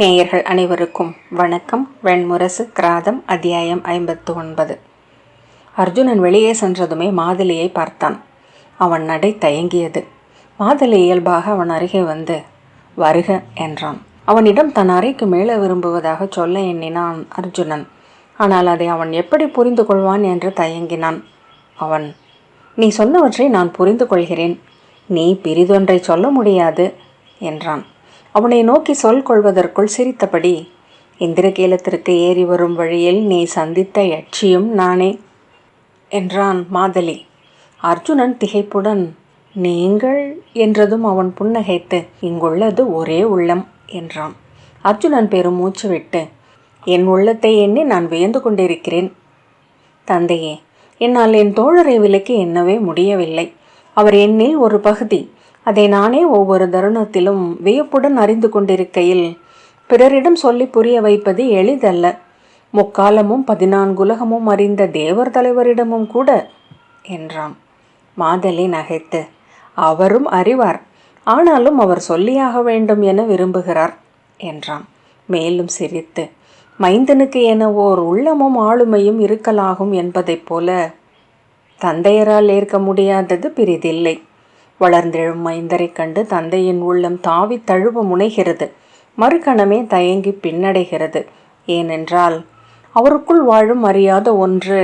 நேயர்கள் அனைவருக்கும் வணக்கம். வெண்முரசு கிராதம் அத்தியாயம் 59. அர்ஜுனன் வெளியே சென்றதுமே மாதலியை பார்த்தான். அவன் நடை தயங்கியது. மாதலி இயல்பாக அவன் அருகே வந்து வருக என்றான். அவனிடம் தன் அறைக்கு மேலே விரும்புவதாக சொல்ல எண்ணினான் அர்ஜுனன். ஆனால் அதை அவன் எப்படி புரிந்து கொள்வான் என்று தயங்கினான். அவன், நீ சொன்னவற்றை நான் புரிந்து கொள்கிறேன், நீ பிரிதொன்றை சொல்ல முடியாது என்றான். அவனை நோக்கி சொல் கொள்வதற்குள் சிரித்தபடி, இந்திரகீலத்திற்கு ஏறி வரும் வழியில் நீ சந்தித்த யட்சியும் நானே என்றான் மாதலி. அர்ஜுனன் திகைப்புடன் நீங்கள் என்றதும் அவன் புன்னகைத்து, இங்குள்ளது ஒரே உள்ளம் என்றான். அர்ஜுனன் பெரும் மூச்சு விட்டு, என் உள்ளத்தை எண்ணி நான் வியந்து கொண்டிருக்கிறேன் தந்தையே. என்னால் என் தோழரை விலக்கி எண்ணவே முடியவில்லை. அவர் என்னில் ஒரு பகுதி. அதை நானே ஒவ்வொரு தருணத்திலும் வியப்புடன் அறிந்து கொண்டிருக்கையில் பிறரிடம் சொல்லி புரிய வைப்பது எளிதல்ல. முக்காலமும் 14 உலகமும் அறிந்த தேவர் தலைவரிடமும் கூட என்றான். மாதலி நகைத்து, அவரும் அறிவார், ஆனாலும் அவர் சொல்லியாக வேண்டும் என விரும்புகிறார் என்றான். மேலும் சிரித்து, மைந்தனுக்கு என ஓர் உள்ளமும் ஆளுமையும் இருக்கலாகும் என்பதைப் போல தந்தையரால் ஏற்க முடியாதது பிரிதில்லை. வளர்ந்தெழும் மைந்தரை கண்டு தந்தையின் உள்ளம் தாவி தழுவ முனைகிறது. மறுகணமே தயங்கி பின்னடைகிறது. ஏனென்றால் அவருக்குள் வாழும் அறியாத ஒன்று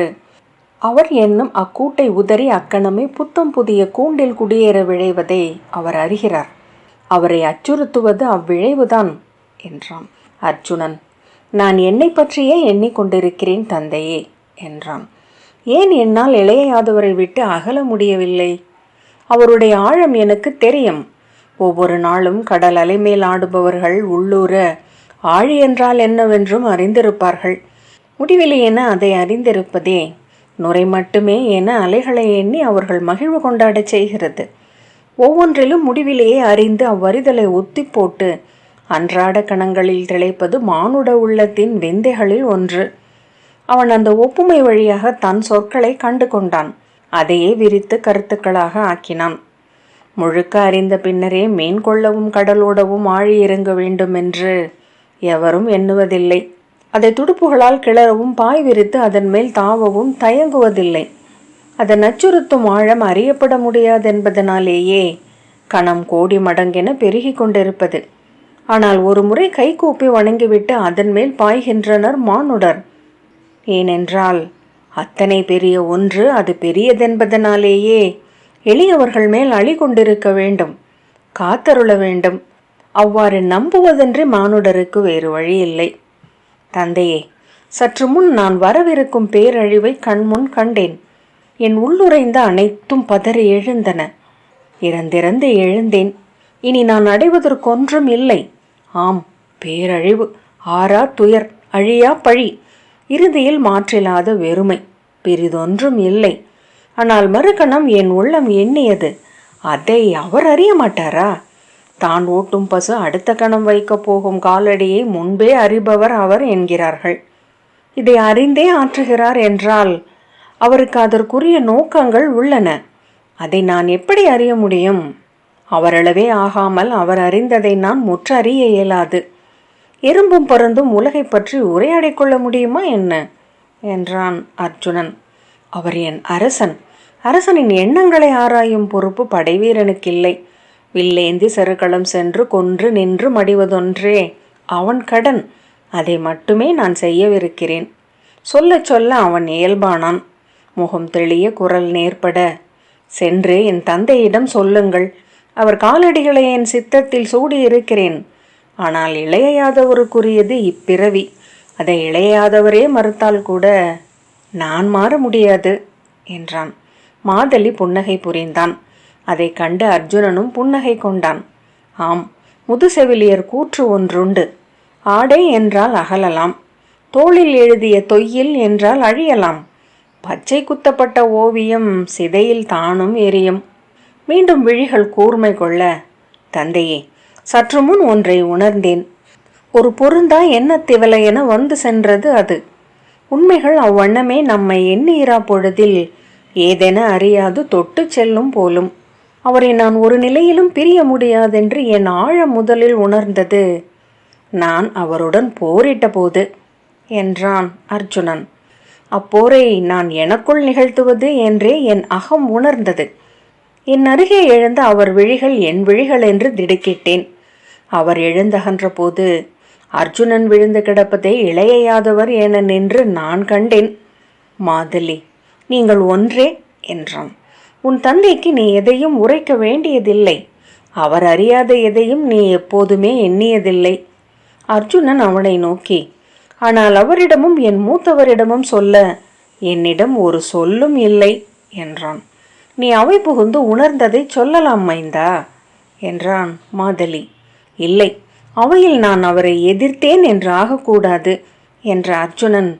அவர் என்னும் அக்கூட்டை உதறி அக்கணமே புத்தம் புதிய கூண்டில் குடியேற விழைவதை அவர் அறிகிறார். அவரை அச்சுறுத்துவது அவ்விழைவுதான் என்றான். அர்ஜுனன், நான் என்னை பற்றியே எண்ணிக்கொண்டிருக்கிறேன் தந்தையே என்றான். ஏன் என்னால் இளையாதவரை விட்டு அகல முடியவில்லை? அவருடைய ஆழம் எனக்கு தெரியும். ஒவ்வொரு நாளும் கடல் அலைமேல் ஆடுபவர்கள் உள்ளூர ஆழி என்றால் என்னவென்றும் அறிந்திருப்பார்கள். முடிவிலி என அதை அறிந்திருப்பதே நுரை மட்டுமே என அலைகளை எண்ணி அவர்கள் மகிழ்வு கொண்டாடச் செய்கிறது. ஒவ்வொன்றிலும் முடிவிலேயே அறிந்து அவ்வறிதலை ஒத்தி போட்டு அன்றாட கணங்களில் திளைப்பது மானுட உள்ளத்தின் விந்தைகளில் ஒன்று. அவன் அந்த ஒப்புமை வழியாக தன் சொற்களை கண்டு கொண்டான். அதையே விரித்து கருத்துக்களாக ஆக்கினான். முழுக்க அறிந்த பின்னரே மீன் கொள்ளவும் கடலோடவும் ஆழி இறங்க வேண்டும் என்று எவரும் எண்ணுவதில்லை. அதை துடுப்புகளால் கிளறவும் பாய் விரித்து அதன் மேல் தாவவும் தயங்குவதில்லை. அதன் அச்சுறுத்தும் ஆழம் அறியப்பட முடியாதென்பதனாலேயே கணம் கோடி மடங்கென பெருகி கொண்டிருப்பது. ஆனால் ஒரு முறை கைகூப்பி வணங்கிவிட்டு அதன் மேல் பாய்கின்றனர் மானுடர். ஏனென்றால் அத்தனை பெரிய ஒன்று அது பெரியதென்பதனாலேயே எளியவர்கள் மேல் அழி கொண்டிருக்க வேண்டும், காத்தருள வேண்டும். அவ்வாறு நம்புவதன்றி மானுடருக்கு வேறு வழி இல்லை. தந்தையே, சற்று முன் நான் வரவிருக்கும் பேரழிவை கண்முன் கண்டேன். என் உள்ளுரைந்த அனைத்தும் பதறி எழுந்தன. இறந்திறந்து எழுந்தேன். இனி நான் அடைவதற்கொன்றும் இல்லை. ஆம், பேரழிவு, ஆறா துயர், அழியா பழி, இறுதியில் மாற்றில்லாத வெறுமை, பிரிதொன்றும் இல்லை. ஆனால் மறுகணம் என் உள்ளம் எண்ணியது, அதை அவர் அறிய மாட்டாரா? தான் ஓட்டும் பசு அடுத்த கணம் வைக்கப் போகும் காலடியை முன்பே அறிபவர் அவர் என்கிறார்கள். இதை அறிந்தே ஆற்றுகிறார் என்றால் அவருக்கு அதற்குரிய நோக்கங்கள் உள்ளன. அதை நான் எப்படி அறிய முடியும்? அவரளவே ஆகாமல் அவர் அறிந்ததை நான் முற்றறிய இயலாது. எறும்பும் பறந்தும் உலகை பற்றி உரையாடிக் கொள்ள முடியுமா என்ன என்றான் அர்ஜுனன். அவர் என் அரசன். அரசனின் எண்ணங்களை ஆராயும் பொறுப்பு படைவீரனுக்கில்லை. வில்லேந்தி செருக்களம் சென்று கொன்று நின்று மடிவதொன்றே அவன் கடன். அதை மட்டுமே நான் செய்யவிருக்கிறேன். சொல்ல சொல்ல அவன் இயல்பானான். முகம் தெளிய, குரல் நேர்பட, சென்று என் தந்தையிடம் சொல்லுங்கள். அவர் காலடிகளை என் சித்தத்தில் சூடியிருக்கிறேன். ஆனால் இளையாதவருக்குரியது இப்பிறவி. அதை இளையாதவரே மறுத்தால் கூட நான் மாற முடியாது என்றான். மாதலி புன்னகை புரிந்தான். அதை கண்டு அர்ஜுனனும் புன்னகை கொண்டான். ஆம், முதுசெவிலியர் கூற்று ஒன்றுண்டு. ஆடை என்றால் அகலலாம், தோளில் எழுதிய தொய்யில் என்றால் அழியலாம், பச்சை குத்தப்பட்ட ஓவியம் சிதையில் தானும் எரியும். மீண்டும் விழிகள் கூர்மை கொள்ள, தந்தையே, சற்று முன் ஒன்றை உணர்ந்தேன். ஒரு பொருந்தா என்ன திவலை என வந்து சென்றது அது. உண்மைகள் அவ்வண்ணமே நம்மை எண்ணீரா பொழுதில் ஏதென அறியாது தொட்டு செல்லும் போலும். அவரை நான் ஒரு நிலையிலும் பிரிய முடியாதென்று என் ஆழ முதலில் உணர்ந்தது நான் அவருடன் போரிட்ட போது என்றான் அர்ஜுனன். அப்போரை நான் எனக்குள் நிகழ்த்துவது என்றே என் அகம் உணர்ந்தது. என் அருகே எழுந்த அவர் விழிகள் என் விழிகள் என்று திடுக்கிட்டேன். அவர் எழுந்தகன்ற போது அர்ஜுனன் விழுந்து கிடப்பதை இளைய யாதவர் என நின்று நான் கண்டேன். மாதலி, நீங்கள் ஒன்றே என்றான். உன் தந்தைக்கு நீ எதையும் உரைக்க வேண்டியதில்லை. அவர் அறியாத எதையும் நீ எப்போதுமே எண்ணியதில்லை. அர்ஜுனன் அவனை நோக்கி, ஆனால் அவரிடமும் என் மூத்தவரிடமும் சொல்ல என்னிடம் ஒரு சொல்லும் இல்லை என்றான். நீ அவை புகுந்து உணர்ந்ததை சொல்லலாம் மைந்தா என்றான் மாதலி. இல்லை, அவையில் நான் அவரை எதிர்த்தேன் என்று ஆகக்கூடாது என்ற அர்ஜுனன்,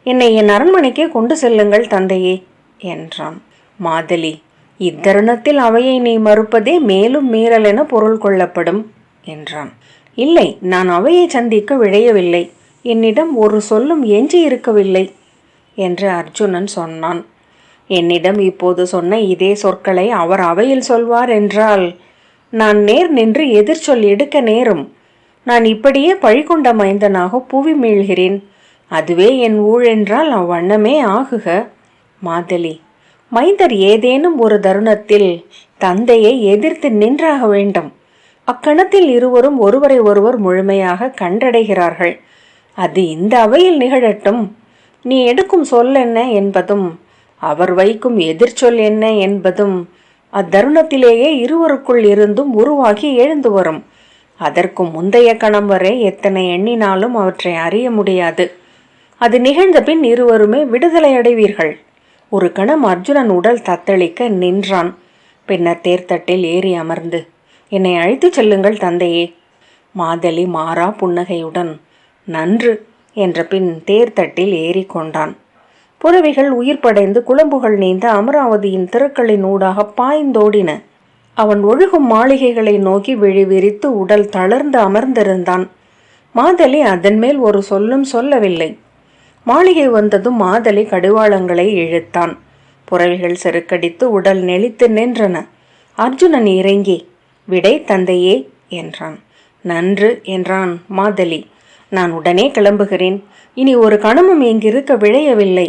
என்னை என் அரண்மனைக்கே கொண்டு செல்லுங்கள் தந்தையே என்றான். மாதலி, இத்தருணத்தில் அவையை நீ மறுப்பதே மேலும் மீறல் என பொருள் கொள்ளப்படும் என்றான். இல்லை, நான் அவையை சந்திக்க விழையவில்லை. என்னிடம் ஒரு சொல்லும் எஞ்சி இருக்கவில்லை என்று அர்ஜுனன் சொன்னான். என்னிடம் இப்போது சொன்ன இதே சொற்களை அவர் அவையில் சொல்வார் என்றால் நான் நேர் நின்று எதிர்ச்சொல் எடுக்க நேரும். நான் இப்படியே பழிகொண்ட மைந்தனாக புவி மீள்கிறேன். அதுவே என் ஊழென்றால் அவ்வண்ணமே ஆகுக. மாதலி, மைந்தர் ஏதேனும் ஒரு தருணத்தில் தந்தையை எதிர்த்து நின்றாக வேண்டும். அக்கணத்தில் இருவரும் ஒருவரை ஒருவர் முழுமையாக கண்டடைகிறார்கள். அது இந்த அவையில் நிகழட்டும். நீ எடுக்கும் சொல் என்ன என்பதும் அவர் வைக்கும் எதிர்ச்சொல் என்ன என்பதும் அத்தருணத்திலேயே இருவருக்குள் இருந்தும் உருவாகி எழுந்து வரும். அதற்கு முந்தைய கணம் வரை எத்தனை எண்ணினாலும் அவற்றை அறிய முடியாது. அது நிகழ்ந்த பின் இருவருமே விடுதலை அடைவீர்கள். ஒரு கணம் அர்ஜுனன் உடல் தத்தளிக்க நின்றான். பின்னர் தேர்தட்டில் ஏறி அமர்ந்து, என்னை அழைத்துச் செல்லுங்கள் தந்தையே. மாதலி மாறா புன்னகையுடன் நன்று என்ற பின் தேர்தட்டில் ஏறி கொண்டான். புறவிகள் உயிர் படைந்து குளம்புகள் நீந்த அமராவதியின் திறக்களின் ஊடாக பாய்ந்தோடின. அவன் ஒழுகும் மாளிகைகளை நோக்கி விழி விரித்து உடல் தளர்ந்து அமர்ந்திருந்தான். மாதலி அதன் மேல் ஒரு சொல்லும் சொல்லவில்லை. மாளிகை வந்ததும் மாதலி கடிவாளங்களை இழுத்தான். புறவிகள் செருக்கடித்து உடல் நெளித்து நின்றன. அர்ஜுனன் இறங்கி, விடை தந்தையே என்றான். நன்று என்றான் மாதலி. நான் உடனே கிளம்புகிறேன். இனி ஒரு கணமும் இங்கிருக்க விழையவில்லை.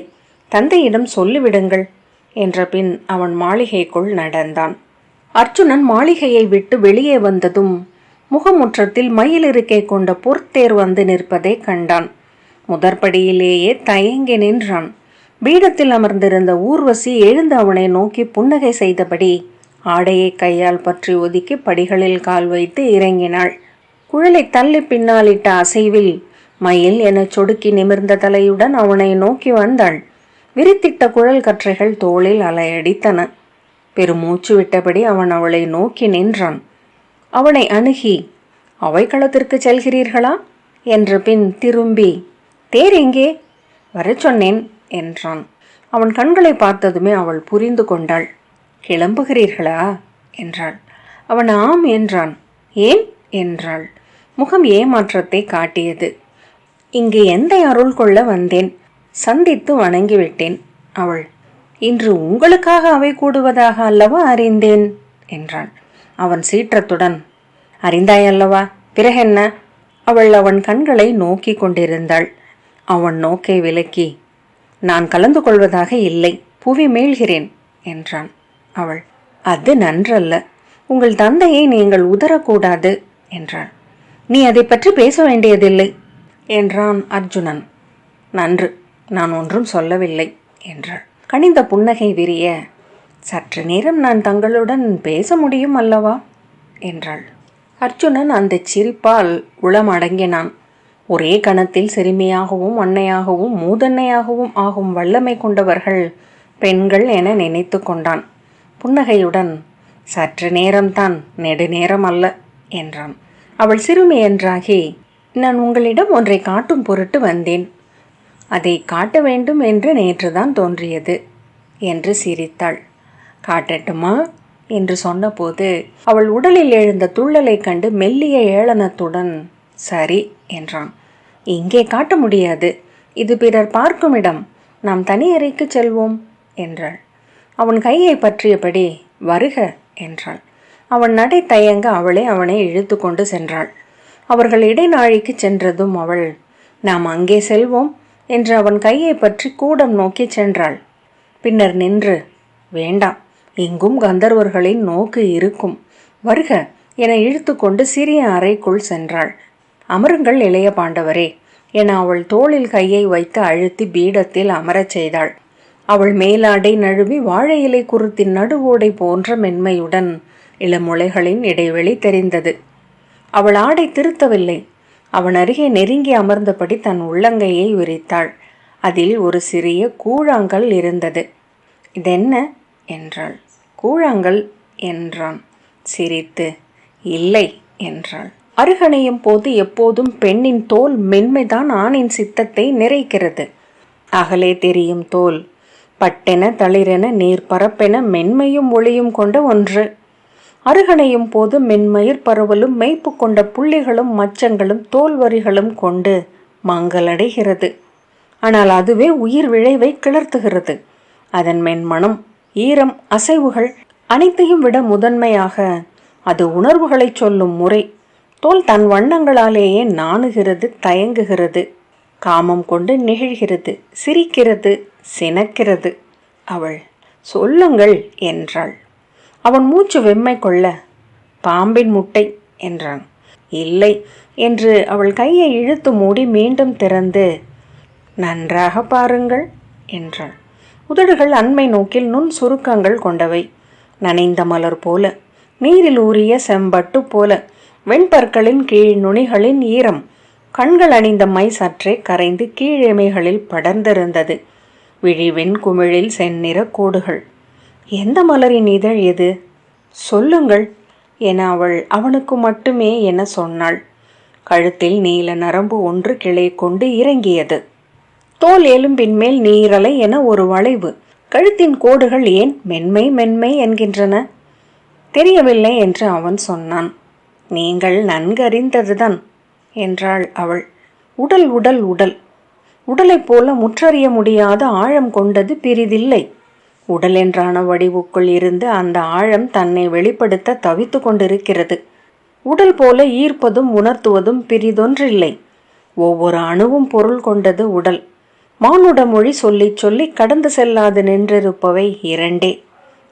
தந்தையிடம் சொல்லிவிடுங்கள் என்ற பின் அவன் மாளிகைக்குள் நடந்தான். அர்ஜுனன் மாளிகையை விட்டு வெளியே வந்ததும் முகமுற்றத்தில் மயிலிருக்கை கொண்ட பொற்தேர் வந்து நிற்பதை கண்டான். முதற்படியிலேயே தயங்கி நின்றான். பீடத்தில் அமர்ந்திருந்த ஊர்வசி எழுந்து அவனை நோக்கி புன்னகை செய்தபடி ஆடையை கையால் பற்றி ஒதுக்கி படிகளில் கால் வைத்து இறங்கினாள். குழலை தள்ளி பின்னாலிட்ட அசைவில் மயில் என சொடுக்கி நிமிர்ந்த தலையுடன் அவனை நோக்கி வந்தாள். விரித்திட்ட குழல் கற்றைகள் தோளில் அலையடித்தன. பெருமூச்சு விட்டபடி அவன் அவளை நோக்கி நின்றான். அவனை அணுகி, அவைக்களத்திற்கு செல்கிறீர்களா என்ற பின் திரும்பி, தேர் எங்கே? வரச் சொன்னேன் என்றான். அவன் கண்களை பார்த்ததுமே அவள் புரிந்து கொண்டாள். கிளம்புகிறீர்களா என்றாள். அவன் ஆம் என்றான். ஏன் என்றாள். முகம் ஏமாற்றத்தை காட்டியது. இங்கு எந்த அருள் கொள்ள வந்தேன். சந்தித்து வணங்கிவிட்டேன். அவள், இன்று உங்களுக்காக அவை கூடுவதாக அல்லவா அறிந்தேன் என்றாள். அவன் சீற்றத்துடன், அறிந்தாயல்லவா, பிறகென்ன? அவள் அவன் கண்களை நோக்கி கொண்டிருந்தாள். அவன் நோக்கை விலக்கி, நான் கலந்து கொள்வதாக இல்லை, புவி மீள்கிறேன் என்றான். அவள், அது நன்றல்ல. உங்கள் தந்தையை நீங்கள் உதறக்கூடாது என்றாள். நீ அதை பற்றி பேச வேண்டியதில்லை என்றான் அர்ஜுனன். நன்று, நான் ஒன்றும் சொல்லவில்லை என்றாள். கனிந்த புன்னகை விரிய, சற்று நேரம் நான் தங்களுடன் பேச முடியும் அல்லவா என்றாள். அர்ஜுனன் அந்த சிரிப்பால் உளமடங்கினான். ஒரே கணத்தில் சிறுமியாகவும் அன்னையாகவும் மூதன்னையாகவும் ஆகும் வல்லமை கொண்டவர்கள் பெண்கள் என நினைத்து கொண்டான். புன்னகையுடன், சற்று நேரம்தான், நெடுநேரம் அல்ல என்றான். அவள் சிறுமி என்றாகி, நான் உங்களிடம் ஒன்றை காட்டும் பொருட்டு வந்தேன். அதை காட்ட வேண்டும் என்று நேற்றுதான் தோன்றியது என்று சிரித்தாள். காட்டட்டுமா என்று சொன்னபோது அவள் உடலில் எழுந்த துள்ளலை கண்டு மெல்லிய ஏளனத்துடன் சரி என்றான். இங்கே காட்ட முடியாது, இது பிறர் பார்க்கும் இடம், நாம் தனி அறைக்கு செல்வோம் என்றாள். அவன் கையை பற்றியபடி வருக என்றாள். அவன் நடை தயங்க அவளை அவனை இழுத்து கொண்டு சென்றாள். அவர்கள் இடைநாழிக்கு சென்றதும் அவள், நாம் அங்கே செல்வோம் என்று அவன் கையை பற்றி கூடம் நோக்கி சென்றாள். பின்னர் நின்று, வேண்டாம், எங்கும் கந்தர்வர்களின் நோக்கு இருக்கும், வருக என இழுத்து கொண்டு சிறிய அறைக்குள் சென்றாள். அமருங்கள் இளைய பாண்டவரே என அவள் தோளில் கையை வைத்து அழுத்தி பீடத்தில் அமரச் செய்தாள். அவள் மேலாடை நழுவி வாழை இலை குருத்தின் நடுவோடை போன்ற மென்மையுடன் இளமுளைகளின் இடைவெளி தெரிந்தது. அவள் ஆடை திருத்தவில்லை. அவன் அருகே நெருங்கி அமர்ந்தபடி தன் உள்ளங்கையை விரித்தாள். அதில் ஒரு சிறிய கூழாங்கல் இருந்தது. இதென்ன என்றாள். கூழாங்கல் என்றான் சிரித்து. இல்லை என்றாள். அருகணையும் போது எப்போதும் பெண்ணின் தோல் மென்மைதான் ஆணின் சித்தத்தை நிறைக்கிறது. அகலே தெரியும் தோல் பட்டென தளிரென நீர்பரப்பென மென்மையும் ஒளியும் கொண்ட ஒன்று. அருகணையும் போது மென்மயிர் பரவலும் மெய்ப்பு கொண்ட புள்ளிகளும் மச்சங்களும் தோல் வரிகளும் கொண்டு மங்களடைகிறது. ஆனால் அதுவே உயிர் விளைவை கிளர்த்துகிறது. அதன் மென்மனம், ஈரம், அசைவுகள் அனைத்தையும் விட முதன்மையாக அது உணர்வுகளை சொல்லும் முறை. தோல் தன் வண்ணங்களாலேயே நாணுகிறது, தயங்குகிறது, காமம் கொண்டு நெகிழ்கிறது, சிரிக்கிறது, சினக்கிறது. அவள், சொல்லுங்கள் என்றாள். அவன் மூச்சு வெம்மை கொள்ள, பாம்பின் முட்டை என்றான். இல்லை என்று அவள் கையை இழுத்து மூடி மீண்டும் திறந்து, நன்றாக பாருங்கள் என்றாள். உதடுகள் அண்மை நோக்கில் நுண் சுருக்கங்கள் கொண்டவை. நனைந்த மலர் போல, நீரில் ஊறிய செம்பட்டு போல, வெண்பற்களின் கீழ் நுனிகளின் ஈரம். கண்கள் அணிந்த மை சற்றே கரைந்து கீழெமைகளில் படர்ந்திருந்தது. விழிவெண் குமிழில் செந்நிற கோடுகள். எந்த மலரின் இதழ் எது? சொல்லுங்கள் என அவள் அவனுக்கு மட்டுமே என சொன்னாள். கழுத்தில் நீல நரம்பு ஒன்று கிளை கொண்டு இறங்கியது. தோல் எலும்பின் மேல் நீரலை என ஒரு வளைவு. கழுத்தின் கோடுகள் ஏன் மென்மை மென்மை என்கின்றன? தெரியவில்லை என்று அவன் சொன்னான். நீங்கள் நன்கறிந்ததுதான் என்றாள் அவள். உடல் உடல் உடல் உடலைப் போல முற்றறிய முடியாத ஆழம் கொண்டது பிரிதில்லை. உடல் என்றான வடிவுக்குள் இருந்து அந்த ஆழம் தன்னை வெளிப்படுத்த தவித்து கொண்டிருக்கிறது. உடல் போல ஈர்ப்பதும் உணர்த்துவதும் பிரிதொன்றில்லை. ஒவ்வொரு அணுவும் பொருள் கொண்டது உடல். மானுட மொழி சொல்லி சொல்லி கடந்து செல்லாது நின்றிருப்பவை இரண்டே,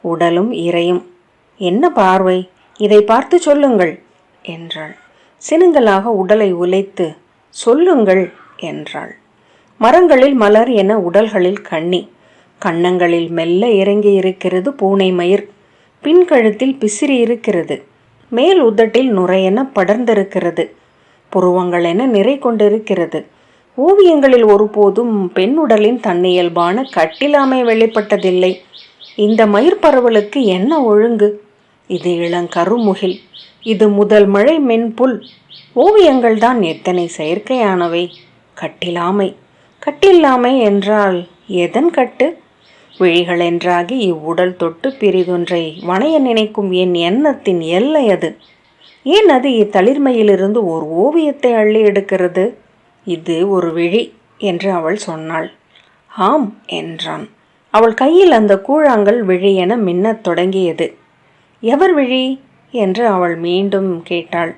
உடலும் இறையும். என்ன பார்வை, இதை பார்த்து சொல்லுங்கள் என்றாள். சினுங்களாக உடலை உலைத்து, சொல்லுங்கள் என்றாள். மரங்களில் மலர் என உடல்களில் கண்ணி. கன்னங்களில் மெல்ல இறங்கி இருக்கிறது பூனை மயிர். பின்கழுத்தில் பிசிறி இருக்கிறது. மேல் உதட்டில் நுரையென படர்ந்திருக்கிறது. புருவங்கள் என நிறை கொண்டிருக்கிறது. ஓவியங்களில் ஒருபோதும் பெண்ணுடலின் தன்னியல்பான கட்டிலாமை வெளிப்பட்டதில்லை. இந்த மயிர் பரவலுக்கு என்ன ஒழுங்கு? இது இளங்கருமுகில், இது முதல் மழை மென்புல். ஓவியங்கள் தான் எத்தனை செயற்கையானவை. கட்டிலாமை, கட்டில்லாமை என்றால் எதன் கட்டு? விழிகள் என்றாகி இவ்வுடல் தொட்டு பிரிதொன்றை வணைய நினைக்கும் என் எண்ணத்தின் எல்லை அது. ஏன் அது இத்தளிர்மையிலிருந்து ஒரு ஓவியத்தை அள்ளி எடுக்கிறது? இது ஒரு விழி என்று அவள் சொன்னாள். ஆம் என்றான். அவள் கையில் அந்த கூழாங்கல் விழி என மின்னத் தொடங்கியது. எவர் விழி என்று அவள் மீண்டும் கேட்டாள்.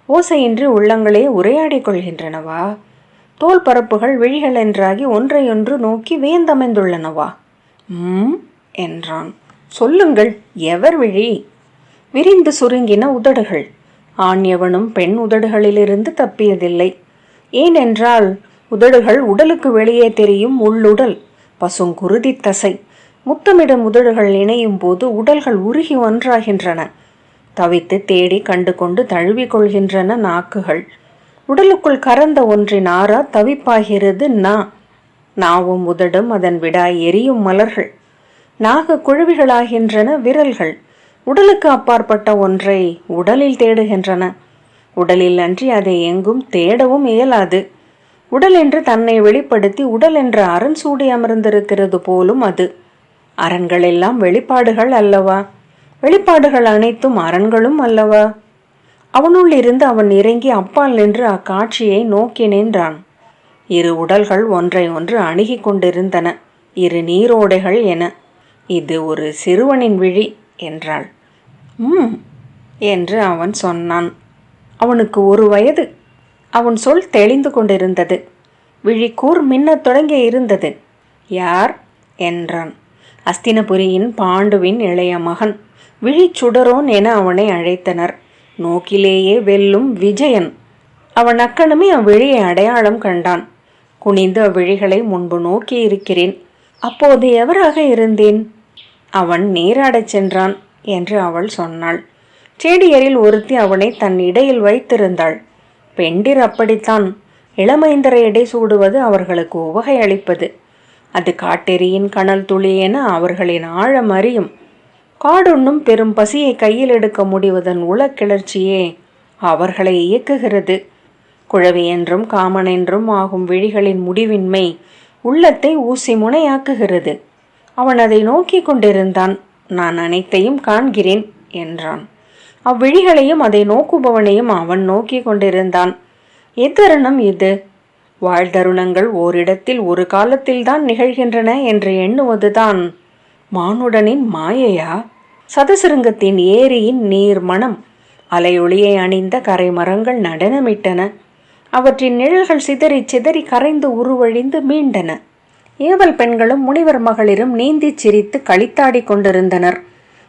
ஓசையின்றி உள்ளங்களே உரையாடிக் கொள்கின்றனவா? தோல் பரப்புகள் விழிகள் என்றாகி ஒன்றையொன்று நோக்கி வேந்தமைந்துள்ளனவா? என்றான். சொல்லுங்கள், எவர் விழி? விரிந்து சுருங்கின உதடுகள். ஆண் எவனும் பெண் உதடுகளிலிருந்து தப்பியதில்லை. ஏனென்றால் உதடுகள் உடலுக்கு வெளியே தெரியும் உள்ளுடல், பசுங்குருதி தசை. முத்தமிடும் உதடுகள் இணையும் போது உடல்கள் உருகி ஒன்றாகின்றன. தவித்து தேடி கண்டு கொண்டு தழுவிக் கொள்கின்றன நாக்குகள். உடலுக்குள் கறந்த ஒன்றின் ஆறா தவிப்பாகிறது நாவும் உதடும் அதன் விடாய் எரியும் மலர்கள். நாக குழவிகளாகின்றன விரல்கள். உடலுக்கு அப்பாற்பட்ட ஒன்றை உடலில் தேடுகின்றன. உடலில் அன்றி அதை எங்கும் தேடவும் இயலாது. உடல் என்று தன்னை வெளிப்படுத்தி உடல் என்ற அரண் சூடி அமர்ந்திருக்கிறது போலும் அது. அரண்கள் எல்லாம் வெளிப்பாடுகள் அல்லவா? வெளிப்பாடுகள் அனைத்தும் அரண்களும் அல்லவா? அவனுள் இருந்து அவன் இறங்கி அப்பால் நின்று அக்காட்சியை நோக்கி நின்றான். இரு உடல்கள் ஒன்றை ஒன்று அணுகி கொண்டிருந்தன, இரு நீரோடைகள் என. இது ஒரு சிறுவனின் விழி என்றாள். என்று அவன் சொன்னான். அவனுக்கு 1 வயது. அவன் சொல் தெளிந்து கொண்டிருந்தது. விழி கூர் மின்னத் தொடங்கி இருந்தது. யார் என்றான். அஸ்தினபுரியின் பாண்டுவின் இளைய மகன், விழிச்சுடரோன் என அவனை அழைத்தனர். நோக்கிலேயே வெல்லும் விஜயன். அவன் அக்கணமே அவ்விழியை அடையாளம் கண்டான். குனிந்து அவ்விழிகளை முன்பு நோக்கி இருக்கிறேன். அப்போது எவராக இருந்தேன்? அவன் நீராடச் சென்றான் என்று அவள் சொன்னாள். சேடியரில் ஒருத்தி அவனை தன் இடையில் வைத்திருந்தாள். பெண்டிர் அப்படித்தான். இளமைந்தரை இடை சூடுவது அவர்களுக்கு உவகை அளிப்பது. அது காட்டெரியின் கனல் துளி என அவர்களின் ஆழம் அறியும். காடுண்ணும் பெரும் பசியை கையில் எடுக்க முடிவதன் உளக்கிளர்ச்சியே அவர்களை இயக்குகிறது. குழவி என்றும் காமன் என்றும் ஆகும் விழிகளின் முடிவின்மை உள்ளத்தை ஊசி முனையாக்குகிறது. அவன் அதை நோக்கி கொண்டிருந்தான். நான் அனைத்தையும் காண்கிறேன் என்றான். அவ்விழிகளையும் அதை நோக்குபவனையும் அவன் நோக்கி கொண்டிருந்தான். எத்தருணம் இது? வாழ்தருணங்கள் ஓரிடத்தில் ஒரு காலத்தில்தான் நிகழ்கின்றன என்று எண்ணுவதுதான் மானுடனின் மாயையா? சதசிருங்கத்தின் ஏரியின் நீர் மனம், அலையொளியை அணிந்த கரை மரங்கள் நடனமிட்டன. அவற்றின் நிழல்கள் சிதறி சிதறி கரைந்து உருவழிந்து மீண்டன. ஏவல் பெண்களும் முனிவர் மகளிரும் நீந்தி சிரித்து களித்தாடி கொண்டிருந்தனர்.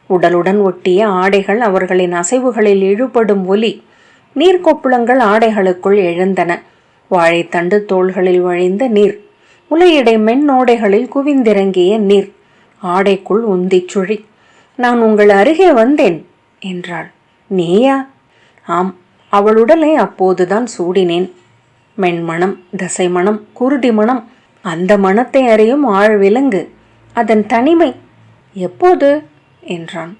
உடலுடன் ஒட்டிய ஆடைகள் அவர்களின் அசைவுகளில் இழுபடும் ஒலி. நீர்க்கொப்புளங்கள் ஆடைகளுக்குள் எழுந்தன. வாழைத்தண்டு தோள்களில் வழிந்த நீர், முலையிடை மென்னோடைகளில் குவிந்திறங்கிய நீர் ஆடைக்குள் உந்திச் சுழி. நான் உங்கள் அருகே வந்தேன் என்றாள். நீயா? ஆம், அவள் உடலை அப்போதுதான் சூடினேன். மென்மணம், தசை மணம், குருதி மணம், அந்த மணத்தை அறியும் ஆழ்விலங்கு, அதன் தனிமை. எப்போது என்றான்.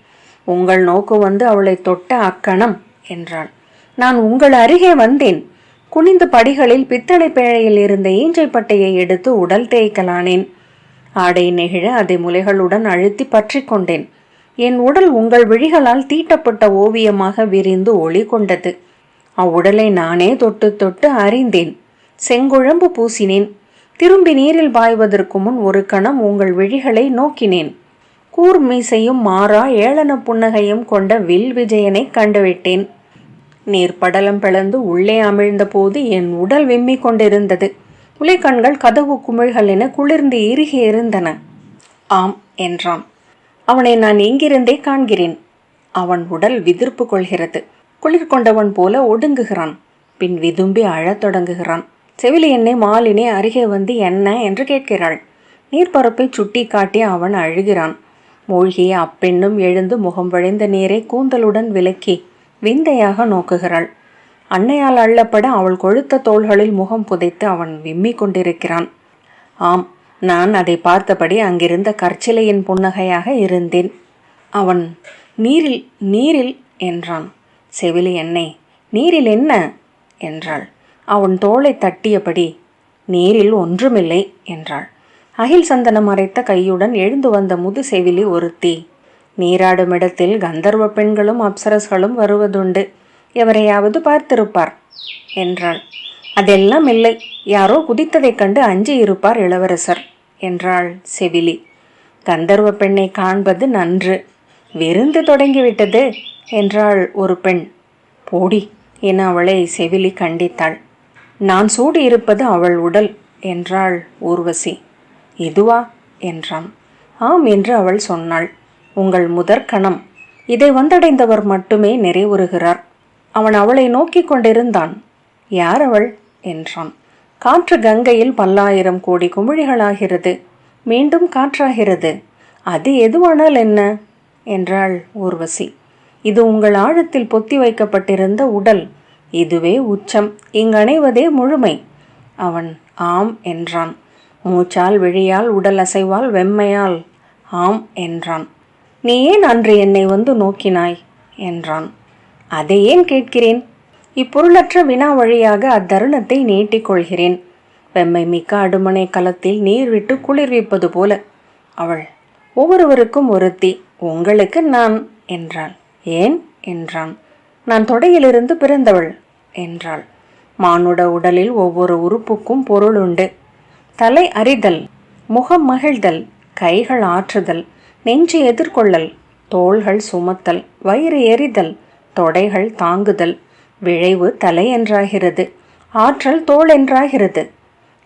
உங்கள் நோக்கு வந்து அவளை தொட்ட அக்கணம் என்றாள். நான் உங்கள் அருகே வந்தேன். குனிந்து படிகளில் பித்தளை பேழையில் இருந்த ஈஞ்சைப்பட்டையை எடுத்து உடல் தேய்க்கலானேன். ஆடை நெகிழ அதை முலைகளுடன் அழுத்தி பற்றி கொண்டேன். என் உடல் உங்கள் விழிகளால் தீட்டப்பட்ட ஓவியமாக விரிந்து ஒளி கொண்டது. அவ்வுடலை நானே தொட்டு தொட்டு அறிந்தேன். செங்குழம்பு பூசினேன். திரும்பி நீரில் பாய்வதற்கு முன் ஒரு கணம் உங்கள் விழிகளை நோக்கினேன். கூர்மீசையும் மாறா ஏளன புன்னகையும் கொண்ட வில் விஜயனை கண்டுவிட்டேன். நீர் படலம் பிளந்து உள்ளே அமிழ்ந்த போது என் உடல் விம்மிக் கொண்டிருந்தது. உலைக்கண்கள் கதவு குமிழ்கள் என குளிர்ந்து இறுகி இருந்தன. ஆம் என்றான். அவனை நான் எங்கிருந்தே காண்கிறேன். அவன் உடல் விதிர்ப்பு கொள்கிறது. குளிர் கொண்டவன் போல ஒடுங்குகிறான். பின் விதும்பி அழத் தொடங்குகிறான். செவிலி என்னை மாலினே அருகே வந்து என்ன என்று கேட்கிறாள். நீர்ப்பரப்பை சுட்டி காட்டி அவன் அழுகிறான். மூழ்கிய அப்பெண்ணும் எழுந்து முகம் வழிந்த நீரை கூந்தலுடன் விலக்கி விந்தையாக நோக்குகிறாள். அன்னையால் அள்ளப்பட அவள் கொழுத்த தோள்களில் முகம் புதைத்து அவன் விம்மிக் கொண்டிருக்கிறான். ஆம், நான் அதை பார்த்தபடி அங்கிருந்த கற்சிலையின் புன்னகையாக இருந்தேன். அவன் நீரில் நீரில் என்றான். செவிலி என்னை நீரில் என்ன என்றாள். அவன் தோளை தட்டியபடி நீரில் ஒன்றுமில்லை என்றாள். அகில் சந்தனம் அரைத்த கையுடன் எழுந்து வந்த முது செவிலி ஒருத்தி. நீராடும் இடத்தில் கந்தர்வ பெண்களும் அப்சரஸ்களும் வருவதுண்டு. எவரையாவது பார்த்திருப்பார் என்றாள். அதெல்லாம் இல்லை, யாரோ குதித்ததைக் கண்டு அஞ்சி இருப்பார் இளவரசர் என்றாள் செவிலி. கந்தர்வ பெண்ணை காண்பது நன்று, விருந்து தொடங்கிவிட்டது என்றாள் ஒரு பெண். போடி என அவளை செவிலி கண்டித்தாள். நான் சூடி இருப்பது அவள் உடல் என்றாள் ஊர்வசி. இதுவா என்றான். ஆம் என்று அவள் சொன்னாள். உங்கள் முதற்கணம், இதை வந்தடைந்தவர் மட்டுமே நிறைவுறுகிறார். அவன் அவளை நோக்கி கொண்டிருந்தான். யார் அவள் என்றான். காற்று கங்கையில் 10,000 கோடி குமிழிகளாகிறது, மீண்டும் காற்றாகிறது. அது எதுவானால் என்ன என்றாள் ஊர்வசி. இது உங்கள் ஆழத்தில் பொத்தி வைக்கப்பட்டிருந்த உடல். இதுவே உச்சம், இங்கணைவதே முழுமை. அவன் ஆம் என்றான். மூச்சால், விழியால், உடல் அசைவால், வெம்மையால் ஆம் என்றான். நீ ஏன் அன்று என்னை வந்து நோக்கினாய் என்றான். அதை ஏன் கேட்கிறேன்? இப்பொருளற்ற வினா வழியாக அத்தருணத்தை நீட்டிக் கொள்கிறேன். வெம்மை மிக்க அடுமனை களத்தில் நீர் விட்டு குளிர்விப்பது போல. அவள் ஒவ்வொருவருக்கும் ஒருத்தி, உங்களுக்கு நான் என்றாள். ஏன் என்றான். நான் தொடையிலிருந்து பிறந்தவள் என்றாள். மானுட உடலில் ஒவ்வொரு உறுப்புக்கும் பொருள் உண்டு. தலை அறிதல், முகம் மகிழ்தல், கைகள் ஆற்றுதல், நெஞ்சு எதிர்கொள்ளல், தோள்கள் சுமத்தல், வயிறு எரிதல், தொடைகள் தாங்குதல். விழைவு தலை என்றாகிறது. ஆற்றல் தோள் என்றாகிறது.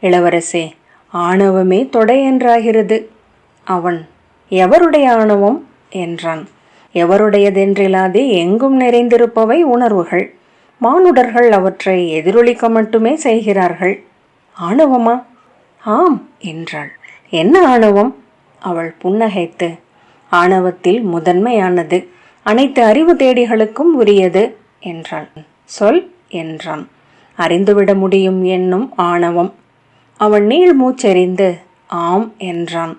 இளவரசே, ஆணவமே தொடை என்றாகிறது. அவன், எவருடைய ஆணவம் என்றான். எவருடையதென்றில்லாதே எங்கும் நிறைந்திருப்பவை உணர்வுகள். மானுடர்கள் அவற்றை எதிரொலிக்க மட்டுமே செய்கிறார்கள். ஆணவமா? ஆம் என்றாள். என்ன ஆணவம்? அவள் புன்னகைத்து, ஆணவத்தில் முதன்மையானது, அனைத்து அறிவு தேடிகளுக்கும் உரியது என்றாள். சொல் என்றான். அறிந்துவிட முடியும் என்னும் ஆணவம். அவன் நீள் மூச்செறிந்து ஆம் என்றான்.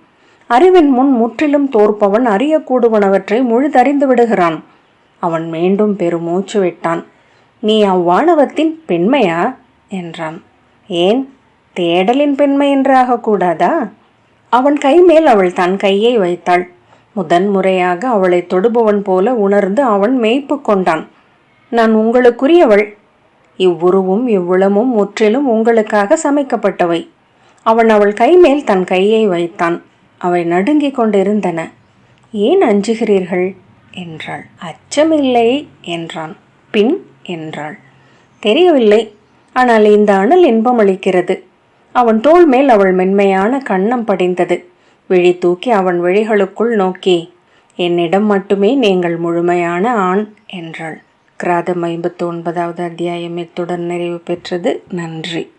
அறிவின் முன் முற்றிலும் தோற்பவன் அறியக்கூடுவனவற்றை முழுதறிந்து விடுகிறான். அவன் மீண்டும் பெருமூச்சு விட்டான். நீ அவ்வாணவத்தின் பெண்மையா என்றான். ஏன், தேடலின் பெண்மை என்றாகக்கூடாதா? அவன் கை மேல் அவள் தன் கையை வைத்தாள். முதன் முறையாக அவளை தொடுபவன் போல உணர்ந்து அவன் மெய்ப்பு கொண்டான். நான் உங்களுக்குரியவள். இவ்வுருவும் இவ்வுளமும் முற்றிலும் உங்களுக்காக சமைக்கப்பட்டவை. அவன் அவள் கை மேல் தன் கையை வைத்தான். அவை நடுங்கிக் கொண்டிருந்தன. ஏன் அஞ்சுகிறீர்கள் என்றாள். அச்சமில்லை என்றான். பின் என்றாள். தெரியவில்லை, ஆனால் இந்த அனல் இன்பமளிக்கிறது. அவன் தோள் மேல் அவள் மென்மையான கன்னம் படிந்தது. விழி தூக்கி அவன் விழிகளுக்குள் நோக்கி, என்னிடம் மட்டுமே நீங்கள் முழுமையான ஆண் என்றாள். கிராதம் 59வது அத்தியாயம் இத்துடன் நிறைவு பெற்றது. நன்றி.